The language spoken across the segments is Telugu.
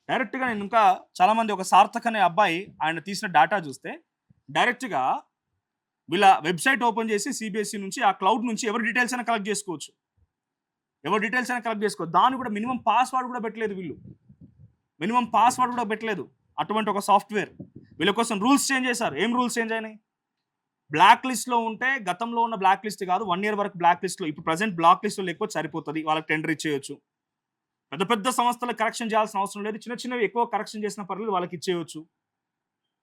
డైరెక్ట్‌గా నేను ఇంకా చాలామంది ఒక సార్థక్ అనే అబ్బాయి ఆయన తీసిన డేటా చూస్తే డైరెక్ట్‌గా వీళ్ళ వెబ్‌సైట్ ఓపెన్ చేసి సీబీఎస్‌ఈ నుంచి ఆ క్లౌడ్ నుంచి ఎవరి డీటెయిల్స్ అయినా కలెక్ట్ చేసుకోవచ్చు. ఎవరి డీటెయిల్స్ అయినా కలెక్ట్ చేసుకోవచ్చు. దాన్ని కూడా మినిమమ్ పాస్వర్డ్ కూడా పెట్టలేదు వీళ్ళు. మినిమమ్ పాస్వర్డ్ కూడా పెట్టలేదు. అటువంటి ఒక సాఫ్ట్‌వేర్. వీళ్ళ కోసం రూల్స్ చేంజ్ చేశారు. ఏం రూల్స్ చేంజ్ అయినాయి? బ్లాక్ లిస్ట్‌లో ఉంటే గతంలో ఉన్న బ్లాక్ లిస్ట్ కాదు 1 ఇయర్ వరకు బ్లాక్ లిస్ట్‌లో ఇప్పుడు ప్రెజెంట్ బ్లాక్ లిస్ట్‌లో లేకపోతే సరిపోతది. వాళ్ళకి టెండర్ ఇచ్చేయొచ్చు. పెద్ద పెద్ద సంస్థలకు కరెక్షన్ చేయాల్సిన అవసరం లేదు. చిన్న చిన్నవి ఎక్కువ కరెక్షన్ చేసినా పర్లేదు వాళ్ళకి ఇచ్చేయొచ్చు.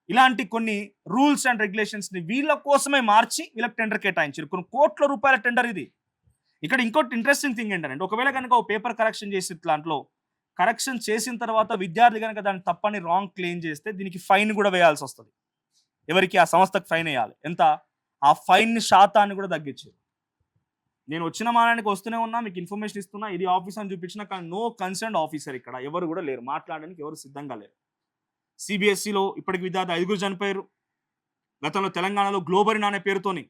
ఇలాంటి కొన్ని రూల్స్ అండ్ రెగ్యులేషన్స్‌ని వీళ్ళ కోసమే మార్చి వీళ్ళకి టెండర్ కేటాయించారు. కొన్ని కోట్ల రూపాయల టెండర్ ఇది. ఇక్కడ ఇంకోటి ఇంట్రెస్టింగ్ థింగ్ ఏంటంటే ఒకవేళ గనుక ఓ పేపర్ కరెక్షన్ చేసి దాంట్లో కరెక్షన్ చేసిన తర్వాత విద్యార్థి గనుక దాన్ని తప్పని రాంగ్ క్లెయిమ్ చేస్తే దీనికి ఫైన్ కూడా వేయాల్సొస్తది. ఎవరికి? ఆ సంస్థకు ఫైన్ ఎయ్యాలి. ఎంత? ఆ ఫైన్ శాతాన్ని కూడా తగ్గించారు. నేను వచ్చిన మానానికి వస్తూనే ఉన్నా, మీకు ఇన్ఫర్మేషన్ ఇస్తున్నా, ఇది ఆఫీస్ అని చూపించినా కానీ నో కన్సర్న్డ్ ఆఫీసర్ ఇక్కడ ఎవరు కూడా లేరు. మాట్లాడడానికి ఎవరు సిద్ధంగా లేరు. సీబీఎస్ఈలో ఇప్పటికి విద్యార్థి 5 చనిపోయారు. గతంలో తెలంగాణలో గ్లోబరిన్ అనే పేరుతోని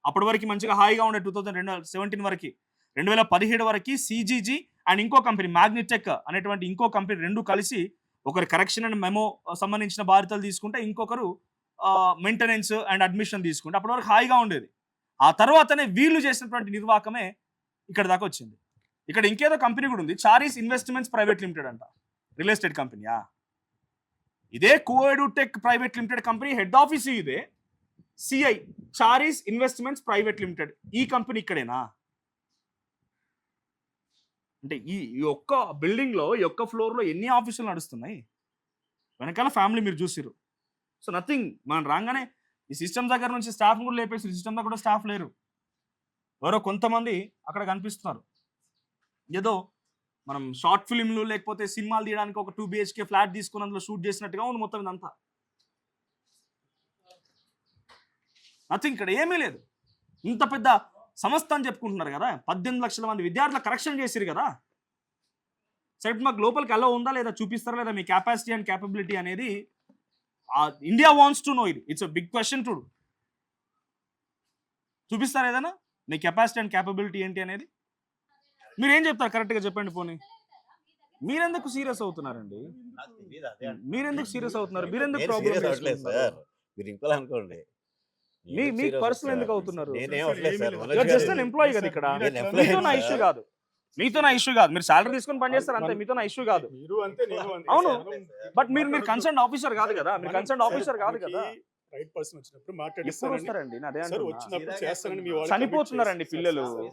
అప్పటి వరకు మంచిగా హాయిగా ఉండే 2017 వరకు 2017 వరకు సీజీజీ అండ్ ఇంకో కంపెనీ మ్యాగ్నెటెక్ అనేటువంటి ఇంకో కంపెనీ రెండు కలిసి ఒకరు కరెక్షన్ అండ్ మెమో సంబంధించిన బాధ్యతలు తీసుకుంటే ఇంకొకరు మెయింటెనెన్స్ అండ్ అడ్మిషన్ తీసుకుంటే అప్పటి వరకు హాయిగా ఉండేది. ఆ తర్వాతనే వీళ్ళు చేసినటువంటి నిర్వాహకమే ఇక్కడ దాకా వచ్చింది. ఇక్కడ ఇంకేదో కంపెనీ కూడా ఉంది, చారీస్ ఇన్వెస్ట్మెంట్స్ ప్రైవేట్ లిమిటెడ్ అంట. రియల్ ఎస్టేట్ కంపెనీయా? ఇదే Coedutech private limited company head office ఇదే. CI Charis investments private limited ఈ కంపెనీ ఇక్కడేనా? అంటే ఈ ఒక్క బిల్డింగ్ లో ఈ ఒక్క ఫ్లోర్ లో ఎన్ని ఆఫీసులు నడుస్తున్నాయి? వెనకాల ఫ్యామిలీ మీరు చూసిరు. So nothing. మనం రాగానే ఈ సిస్టమ్ దగ్గర నుంచి స్టాఫ్ కూడా లేపేసి సిస్టమ్ దగ్గర కూడా స్టాఫ్ లేరు. ఎవరో కొంతమంది అక్కడ కనిపిస్తున్నారు. ఏదో మనం షార్ట్ ఫిలింలు లేకపోతే సినిమాలు తీయడానికి ఒక 2 BHK ఫ్లాట్ తీసుకుని అందులో షూట్ చేసినట్టుగా ఉంది మొత్తం ఇదంతా. నథింగ్. ఇక్కడ ఏమీ లేదు. ఇంత పెద్ద సంస్థ అని చెప్పుకుంటున్నారు కదా, 18 లక్షల మంది విద్యార్థుల కరెక్షన్ చేసిరు కదా. సరే మాకు లోపలికి అలో ఉందా లేదా చూపిస్తారా లేదా మీ కెపాసిటీ అండ్ క్యాపబిలిటీ అనేది India wants to know. It's a big question to చూపిస్తారా ఏదైనా మీ కెపాసిటీ అండ్ క్యాపబిలిటీ ఏంటి అనేది? మీరేం చెప్తారు కరెక్ట్గా చెప్పండి. పోనీ మీరెందుకు సీరియస్ అవుతున్నారండి? మీరెందుకు సీరియస్ అవుతున్నారు? మీరెందుకు ప్రాబ్లం మీ పర్సనల్ ఎందుకు అవుతున్నారు? జస్ట్ అన్ ఎంప్లాయీ కదా ఇక్కడ. మీతో నా ఇష్యూ కాదు. మీతో నా ఇష్యూ కాదు. మీరు సాలరీ తీసుకొని పని చేస్తారు అంతే. మీతో నా ఇష్యూ కాదు. అవును, బట్ మీరు కన్సర్న్ ఆఫీసర్ కాదు కదా. మీరు కన్సర్న్ ఆఫీసర్ కాదు కదా. రైట్ పర్సన్ వచ్చినప్పుడు ఎప్పుడు వస్తారండి? అదే వచ్చినప్పుడు చేస్తానని మీ వాళ్ళు చనిపోతున్నారండి పిల్లలు.